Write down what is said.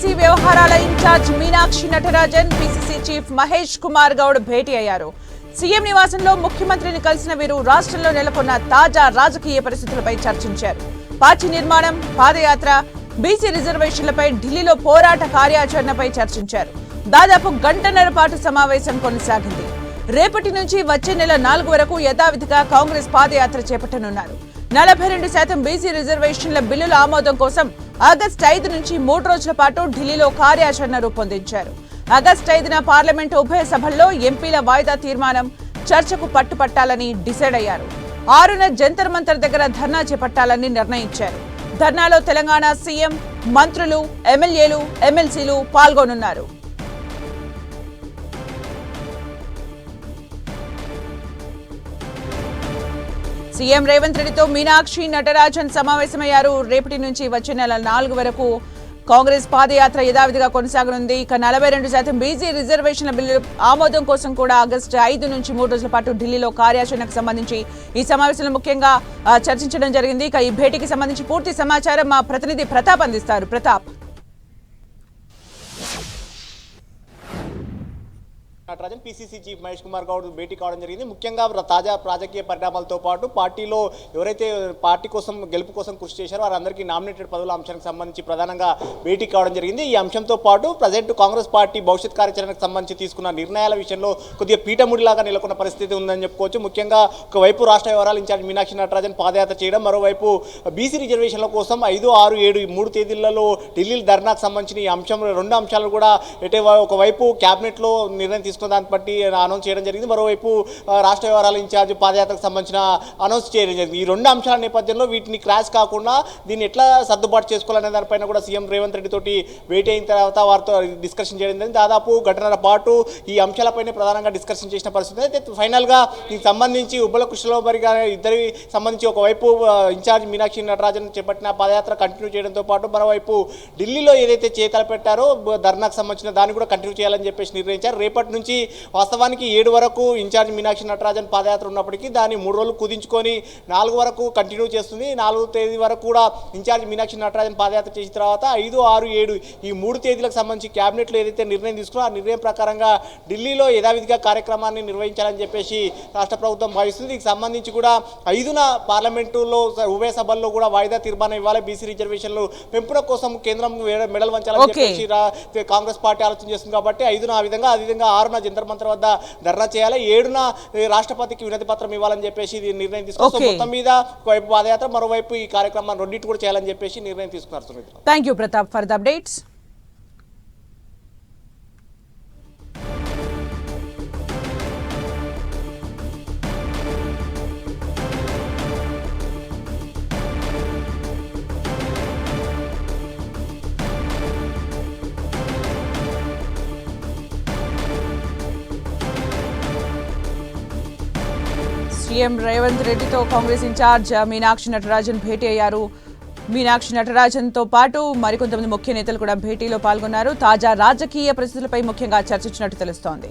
BC వ్యవహారాల in charge Meenakshi Natarajan PCC chief Mahesh Kumar Goud భేటీ అయ్యారు. సీఎం నివాసంలో ముఖ్యమంత్రిని కలిసిన వీరు రాష్ట్రంలో నెలకొన్న తాజా రాజకీయ పరిస్థితులపై చర్చించారు. పార్టీ నిర్మాణం, పాదయాత్ర, బీసీ రిజర్వేషన్లపై ఢిల్లీలో పోరాట కార్యాచరణపై చర్చించారు. దాదాపు గంటన్నర పాటు సమావేశం కొనసాగింది. రేపటి నుంచి వచ్చే నెల 4 వరకు యథావిధిగా కాంగ్రెస్ పాదయాత్ర చేపట్టనున్నారు. 42% బీసీ రిజర్వేషన్ల బిల్లుల ఆమోదం కోసం ఆగస్టు 5 నుంచి 3 రోజుల పాటు ఢిల్లీలో కార్యాచరణ రూపొందించారు. ఆగస్టు 5న పార్లమెంటు ఉభయ సభల్లో ఎంపీల వాయిదా తీర్మానం చర్చకు పట్టుపట్టాలని డిసైడ్ అయ్యారు. 6న జంతర్ మంతర్ దగ్గర ధర్నా చేపట్టాలని నిర్ణయించారు. ధర్నాలో తెలంగాణ సీఎం, మంత్రులు, ఎమ్మెల్యేలు, ఎమ్మెల్సీలు పాల్గొనున్నారు. సీఎం రేవంత్ రెడ్డితో మీనాక్షి నటరాజన్ సమావేశమయ్యారు. రేపటి నుంచి వచ్చే నెల 4 వరకు కాంగ్రెస్ పాదయాత్ర యథావిధిగా కొనసాగనుంది. ఇక 42% బీసీ రిజర్వేషన్ల బిల్లు ఆమోదం కోసం కూడా ఆగస్టు 5 నుంచి 3 రోజుల పాటు ఢిల్లీలో కార్యాచరణకు సంబంధించి ఈ సమావేశంలో ముఖ్యంగా చర్చించడం జరిగింది. ఇక ఈ భేటీకి సంబంధించి పూర్తి సమాచారం మా ప్రతినిధి ప్రతాప్ అందిస్తారు. ప్రతాప్. నటరాజన్ పీసీసీ చీఫ్ మహేష్ కుమార్ గౌడ్ భేటీ కావడం జరిగింది. ముఖ్యంగా తాజా రాజకీయ పరిణామాలతో పాటు పార్టీలో ఎవరైతే పార్టీ కోసం గెలుపు కోసం కృషి చేశారో వారందరికీ నామినేటెడ్ పదవుల అంశానికి సంబంధించి ప్రధానంగా భేటీ కావడం జరిగింది. ఈ అంశంతో పాటు ప్రజెంట్ కాంగ్రెస్ పార్టీ భవిష్యత్ కార్యాచరణకు సంబంధించి తీసుకున్న నిర్ణయాల విషయంలో కొద్దిగా పీఠముడిలాగా నెలకొన్న పరిస్థితి ఉందని చెప్పుకోవచ్చు. ముఖ్యంగా ఒకవైపు రాష్ట్ర వ్యవహారాల ఇన్ఛార్జ్ మీనాక్షి నటరాజన్ పాదయాత్ర చేయడం, మరోవైపు బీసీ రిజర్వేషన్ల కోసం 5, 6, 7 ఈ 3 తేదీలలో ఢిల్లీ ధర్నాకు సంబంధించిన ఈ అంశం 2 అంశాలు కూడా ఒకవైపు క్యాబినెట్లో నిర్ణయం తీసుకున్న దాన్ని బట్టి అనౌన్స్ చేయడం జరిగింది. మరోవైపు రాష్ట్ర వ్యవహారాల ఇన్ఛార్జ్ పాదయాత్రకు సంబంధించిన అనౌన్స్ చేయడం జరిగింది. ఈ 2 అంశాల నేపథ్యంలో వీటిని క్రాష్ కాకుండా దీన్ని ఎట్లా సర్దుబాటు చేసుకోవాలనే దానిపైన కూడా సీఎం రేవంత్ రెడ్డి తోటి భేటీ అయిన తర్వాత వారితో డిస్కషన్ చేయడం జరిగింది. దాదాపు గంటన్నర పాటు ఈ అంశాలపైన ప్రధానంగా డిస్కషన్ చేసిన పరిస్థితి. అయితే ఫైనల్గా దీనికి సంబంధించి ఉబ్బల కృషిలో మరిగా ఇద్దరి సంబంధించి ఒకవైపు ఇన్ఛార్జ్ మీనాక్షి నటరాజన్ చేపట్టిన పాదయాత్ర కంటిన్యూ చేయడంతో పాటు మరోవైపు ఢిల్లీలో ఏదైతే చేతలు పెట్టారో ధర్నాకు సంబంధించిన దాన్ని కూడా కంటిన్యూ చేయాలని చెప్పేసి నిర్ణయించారు. రేపటి నుంచి వాస్తవానికి 7 వరకు ఇన్ఛార్జ్ మీనాక్షి నటరాజన్ పాదయాత్ర ఉన్నప్పటికీ దాన్ని 3 రోజులు కుదించుకొని 4 వరకు కంటిన్యూ చేస్తుంది. 4వ తేదీ వరకు కూడా ఇన్ఛార్జ్ మీనాక్షి నటరాజన్ పాదయాత్ర చేసిన తర్వాత 5, 6, 7 ఈ 3 తేదీలకు సంబంధించి క్యాబినెట్లో ఏదైతే నిర్ణయం తీసుకున్నారో ఆ నిర్ణయం ప్రకారంగా ఢిల్లీలో యథావిధిగా కార్యక్రమాన్ని నిర్వహించాలని చెప్పేసి రాష్ట్ర ప్రభుత్వం భావిస్తుంది. దీనికి సంబంధించి కూడా 5న పార్లమెంటులో ఉభయ సభల్లో కూడా వాయిదా తీర్మానం ఇవ్వాలి. బీసీ రిజర్వేషన్లు పెంపున కోసం కేంద్రం మెడల్ వంచాలని చెప్పేసి కాంగ్రెస్ పార్టీ ఆలోచన చేస్తుంది. కాబట్టి 5న ఆ విధంగా, అదేవిధంగా 6న జంతర్ మంతర్ వద్ద ధర్నా చేయాలి, 7న రాష్ట్రపతికి వినతి పత్రం ఇవ్వాలని చెప్పేసి నిర్ణయం తీసుకున్నారు. మొత్తం మీద ఒకవైపు పాదయాత్ర, మరోవైపు ఈ కార్యక్రమాన్ని రెండింటి కూడా చేయాలని చెప్పేసి నిర్ణయం తీసుకున్నారు. Thank you Pratap for the updates. CM Revanth రెడ్డితో కాంగ్రెస్ ఇన్ఛార్జ్ మీనాక్షి నటరాజన్ భేటీ అయ్యారు. మీనాక్షి నటరాజన్తో పాటు మరికొంతమంది ముఖ్య నేతలు కూడా భేటీలో పాల్గొన్నారు. తాజా రాజకీయ పరిస్థితులపై ముఖ్యంగా చర్చించినట్టు తెలుస్తోంది.